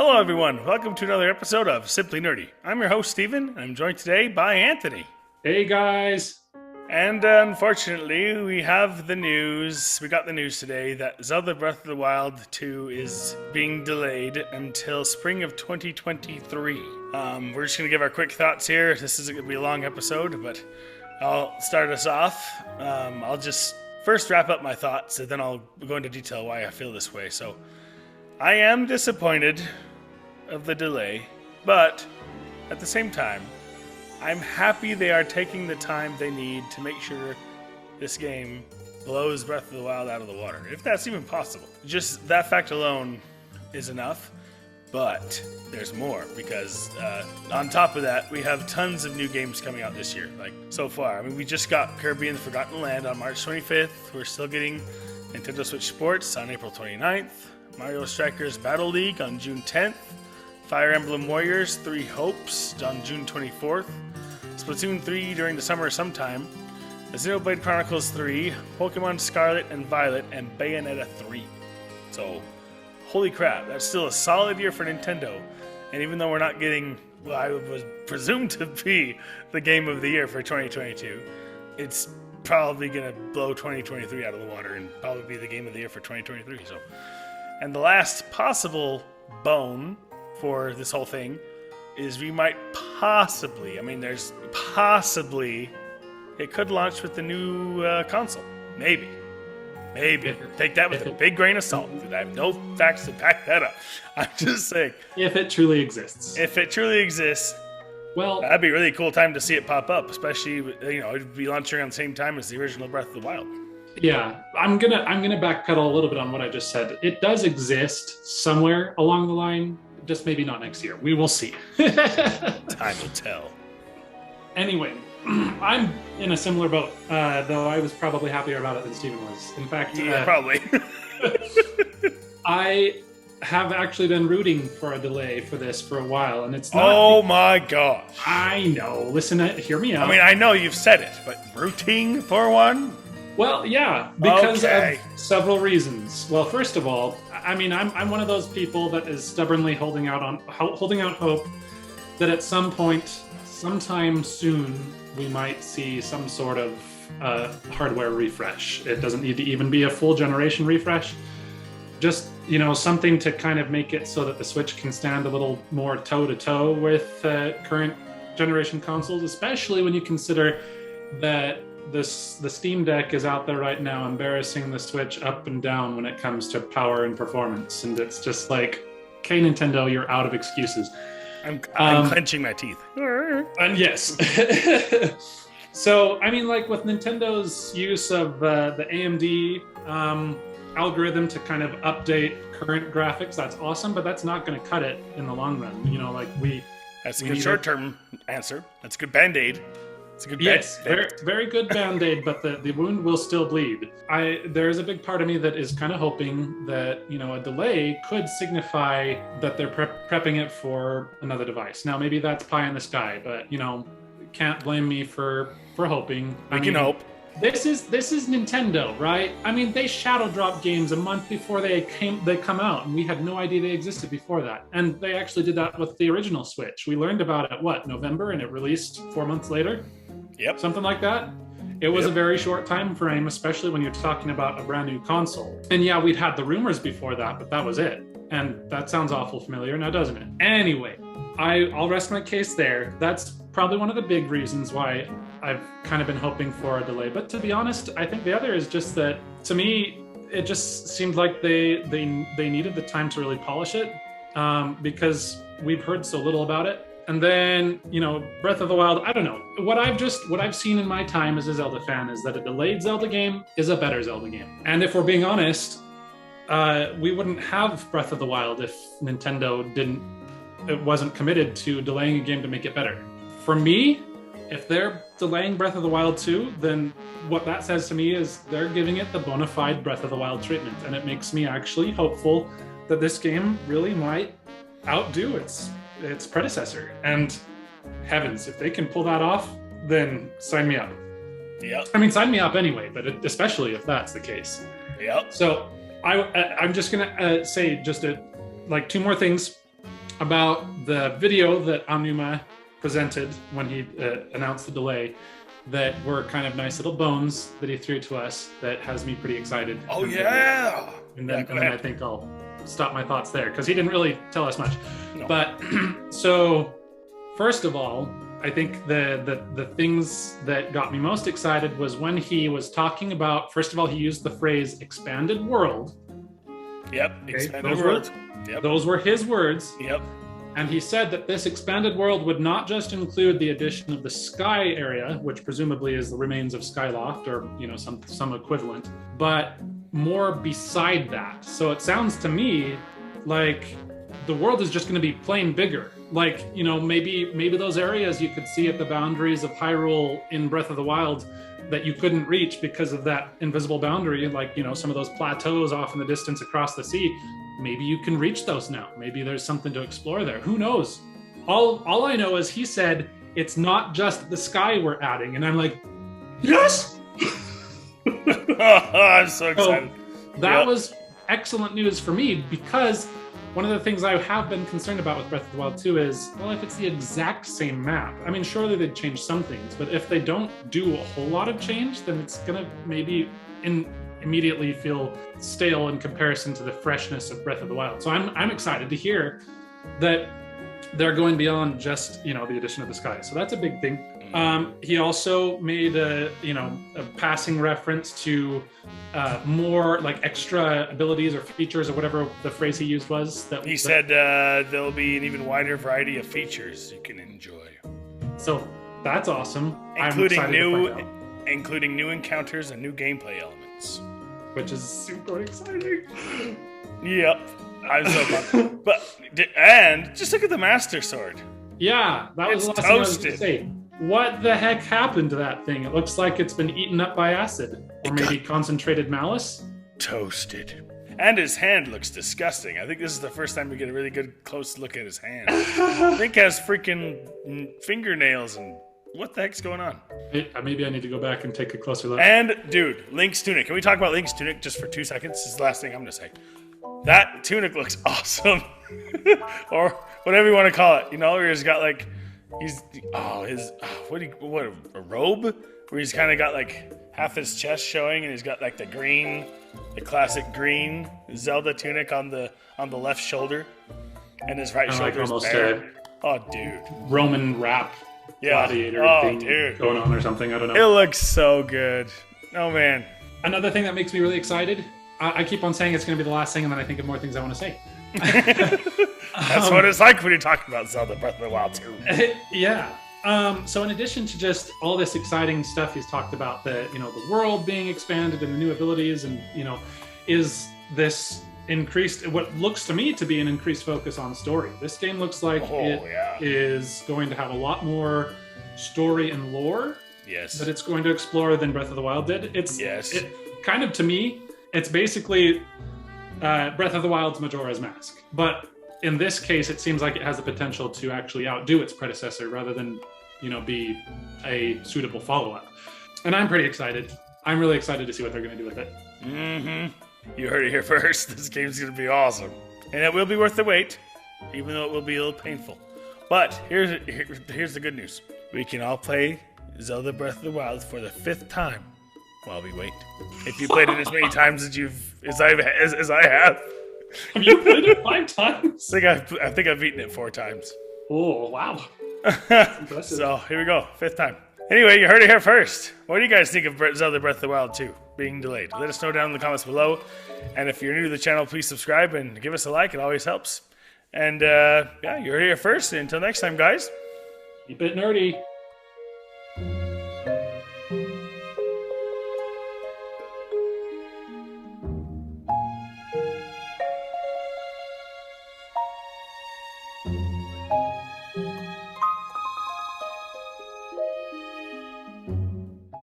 Hello, everyone. Welcome to another episode of Simply Nerdy. I'm your host, Steven, and I'm joined today by Anthony. Hey, guys. And unfortunately, we have the news. We got the news today that Zelda Breath of the Wild 2 is being delayed until spring of 2023. We're just going to give our quick thoughts here. This isn't going to be a long episode, but I'll start us off. I'll just first wrap up my thoughts, and then I'll go into detail why I feel this way. So, I am disappointed of the delay, but at the same time, I'm happy they are taking the time they need to make sure this game blows Breath of the Wild out of the water, if that's even possible. Just that fact alone is enough, but there's more, because on top of that, we have tons of new games coming out this year, like so far. I mean, we just got Kirby and the Forgotten Land on March 25th. We're still getting Nintendo Switch Sports on April 29th. Mario Strikers Battle League on June 10th, Fire Emblem Warriors 3 Hopes on June 24th, Splatoon 3 during the summer sometime, Xenoblade Chronicles 3, Pokemon Scarlet and Violet, and Bayonetta 3. So, holy crap, that's still a solid year for Nintendo. And even though we're not getting what I was presumed to be the game of the year for 2022, it's probably going to blow 2023 out of the water and probably be the game of the year for 2023. So. And the last possible bone for this whole thing is we might possibly, it could launch with the new console. Maybe. Take that with a big grain of salt. I have no facts to back that up. I'm just saying. If it truly exists. Well, that'd be a really cool time to see it pop up, especially, it'd be launching around the same time as the original Breath of the Wild. Yeah, I'm gonna backpedal a little bit on what I just said. It does exist somewhere along the line, just maybe not next year. We will see. Time will tell. Anyway, I'm in a similar boat, though I was probably happier about it than Steven was. In fact, probably. I have actually been rooting for a delay for this for a while, and it's not. Oh my gosh! I know. Listen, hear me out. I mean, I know you've said it, but rooting for one? Well, yeah, because of several reasons. Well, first of all, I mean, I'm one of those people that is stubbornly holding out hope that at some point, sometime soon, we might see some sort of hardware refresh. It doesn't need to even be a full generation refresh. Just, something to kind of make it so that the Switch can stand a little more toe-to-toe with current generation consoles, especially when you consider that the Steam Deck is out there right now embarrassing the Switch up and down when it comes to power and performance. And it's just like, okay, Nintendo, you're out of excuses. I'm clenching my teeth. And yes. So, I mean, like with Nintendo's use of the AMD algorithm to kind of update current graphics, that's awesome, but that's not going to cut it in the long run. That's a good short-term answer. That's a good Band-Aid. Yes, very good Band-Aid, but the wound will still bleed. There's a big part of me that is kind of hoping that, a delay could signify that they're prepping it for another device. Now, maybe that's pie in the sky, but, can't blame me for hoping. We can hope. This is Nintendo, right? I mean, they shadow drop games a month before they come out, and we had no idea they existed before that. And they actually did that with the original Switch. We learned about it, November, and it released 4 months later? Yep. Something like that. It was a very short time frame, especially when you're talking about a brand new console. And yeah, we'd had the rumors before that, but that was it. And that sounds awful familiar now, doesn't it? Anyway, I'll rest my case there. That's probably one of the big reasons why I've kind of been hoping for a delay. But to be honest, I think the other is just that, to me, it just seemed like they needed the time to really polish it, because we've heard so little about it. And then, Breath of the Wild, I don't know. What I've seen in my time as a Zelda fan is that a delayed Zelda game is a better Zelda game. And if we're being honest, we wouldn't have Breath of the Wild if Nintendo wasn't committed to delaying a game to make it better. For me, if they're delaying Breath of the Wild 2, then what that says to me is they're giving it the bona fide Breath of the Wild treatment. And it makes me actually hopeful that this game really might outdo its predecessor. And heavens, if they can pull that off, then sign me up. Yeah. I mean, sign me up anyway, but especially if that's the case. Yeah. So I'm just gonna say just two more things. about the video that Anuma presented when he announced the delay, that were kind of nice little bones that he threw to us that has me pretty excited. Oh, yeah! And then, Yeah, and then I think I'll stop my thoughts there because he didn't really tell us much. No. But so, first of all, I think the things that got me most excited was when he was talking about, first of all, he used the phrase expanded world. Yep, Okay, expanded world. Yep. Those were his words. Yep. And he said that this expanded world would not just include the addition of the sky area, which presumably is the remains of Skyloft or, you know, some equivalent, but more beside that. So it sounds to me like the world is just going to be plain bigger. Like, you know, maybe those areas you could see at the boundaries of Hyrule in Breath of the Wild that you couldn't reach because of that invisible boundary, like, you know, some of those plateaus off in the distance across the sea. Maybe you can reach those now. Maybe there's something to explore there. Who knows? All I know is he said it's not just the sky we're adding, and I'm like, yes. I'm so excited. So that was excellent news for me, because one of the things I have been concerned about with Breath of the Wild 2 is, well, if it's the exact same map, I mean, surely they'd change some things, but if they don't do a whole lot of change, then it's gonna maybe immediately feel stale in comparison to the freshness of Breath of the Wild. So I'm excited to hear that they're going beyond just, you know, the addition of the sky. So that's a big thing. He also made a passing reference to more like extra abilities or features or whatever the phrase he used was. He said there'll be an even wider variety of features you can enjoy. So that's awesome. Including new encounters and new gameplay elements. Which is super exciting. Yep. I'm so pumped. And just look at the Master Sword. Yeah, that was the last thing I was going to say. What the heck happened to that thing? It looks like it's been eaten up by acid. Or maybe concentrated malice? Toasted. And his hand looks disgusting. I think this is the first time we get a really good close look at his hand. I think it has freaking fingernails and what the heck's going on? Maybe I need to go back and take a closer look. And, dude, Link's tunic. Can we talk about Link's tunic just for 2 seconds? This is the last thing I'm going to say. That tunic looks awesome. Or whatever you want to call it. You know, where he's got like, a robe? Where he's kind of got like half his chest showing and he's got like the classic green Zelda tunic on the left shoulder. And his right shoulder is bare. Oh, dude. Roman wrap. Gladiator thing going on or something. I don't know. It looks so good. Oh, man. Another thing that makes me really excited, I keep on saying it's going to be the last thing, and then I think of more things I want to say. That's what it's like when you're talking about Zelda Breath of the Wild 2. Yeah. So in addition to just all this exciting stuff he's talked about, the world being expanded and the new abilities, and is this increased, what looks to me to be an increased focus on story. This game looks like is going to have a lot more story and lore that it's going to explore than Breath of the Wild did. It kind of, to me, it's basically Breath of the Wild's Majora's Mask. But in this case, it seems like it has the potential to actually outdo its predecessor rather than, be a suitable follow-up. And I'm pretty excited. I'm really excited to see what they're going to do with it. Mm-hmm. You heard it here first. This game's going to be awesome. And it will be worth the wait, even though it will be a little painful. But here's the good news. We can all play Zelda Breath of the Wild for the 5th time while we wait. If you played it as many times as I have. Have you played it 5 times? I think I've beaten it 4 times. Oh, wow. So, here we go. 5th time. Anyway, you heard it here first. What do you guys think of Zelda Breath of the Wild 2 being delayed? Let us know down in the comments below. And if you're new to the channel, please subscribe and give us a like. It always helps. And, you heard it here first. And until next time, guys. Keep it nerdy.